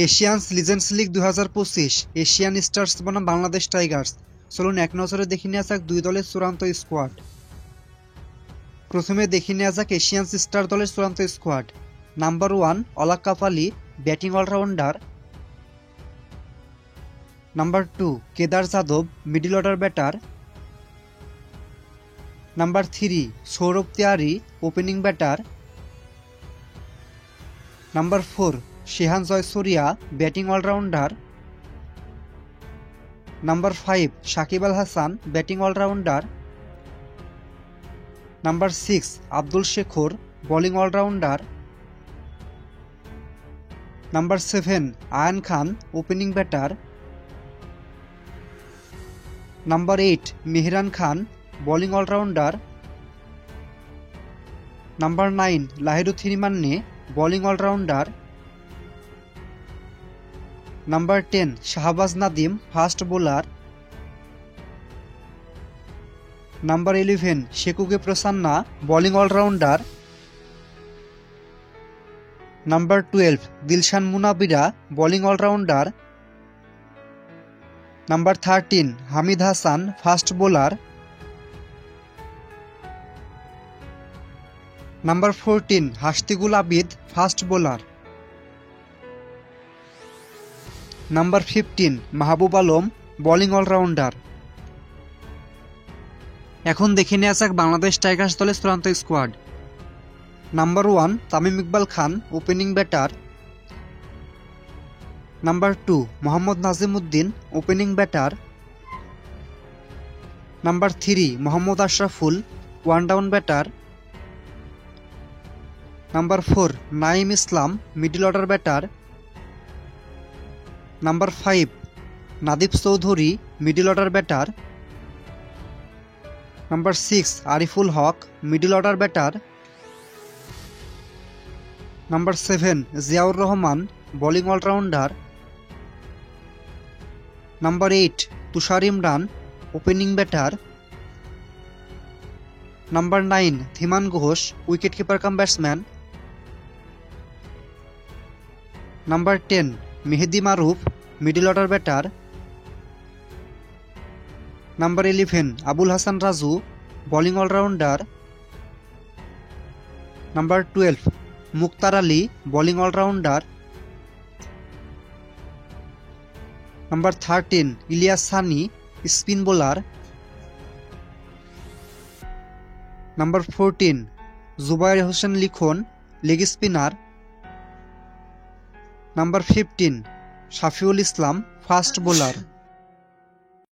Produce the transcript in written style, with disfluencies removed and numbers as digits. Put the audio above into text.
এশিয়ান্স legends league 2025 Asian stars বনাম Bangladesh Tigers. চলুন এক নজরে দেখে নেওয়া যাক দুই দলের চূড়ান্ত স্কোয়াড। প্রথমে দেখে নেওয়া যাক এশিয়ান্স স্টার দলের চূড়ান্ত স্কোয়াড। নাম্বার 1 অলাক্কাপ Ali, batting allrounder. Number 2 Kedar যাদব, middle order batter. Number 3 Saurabh Tiwary, opening batter. Number 4 Shehan Jayasuriya, batting allrounder. Number 5 Shakib Al Hasan, batting allrounder. Number 6 Abdul Shekhar, bowling allrounder. Number 7 Ayan Khan, opening batter. Number 8 Mehran Khan, bowling allrounder. Number 9 Lahiru Thirimanne, bowling allrounder. Number 10 Shahbaz Nadeem, fast bowler. Number 11 শেকুকে Prasanna, bowling allrounder. Number 12 Dilshan Munaweera, bowling allrounder. Number 13 Hamid Hasan, fast bowler. Number 14 হাশতিকুল Abid, fast bowler. Number 15 Mahbub Alam, bowling allrounder. এখন দেখে নেওয়া যাক Bangladesh tigers দলের চূড়ান্ত squad. Number 1 Tamim Iqbal Khan, opening batter. Number 2 Mohammad Nazimuddin, opening batter. Number 3 Mohammad Ashraful, one down batter. Number 4 Naeem Islam, middle order batter. Number 5 Nadib Chowdhury, middle order batter. Number 6 Ariful Haque, middle order batter. Number 7 Ziaur Rahman, bowling allrounder. Number 8 Tushar Imran, opening batter. Number 9 Dhiman Ghosh, wicket keeper cum batsman. Number 10 Mehedi Maruf, middle order batter. Number 11 Abul Hasan Raju, bowling allrounder. Number 12 Muktar Ali, bowling allrounder. Number 13 Ilias Sunny, spin bowler. Number 14 Jubair Hossain Likhon, leg spinner. Number 15 Shafiul Islam, fast bowler.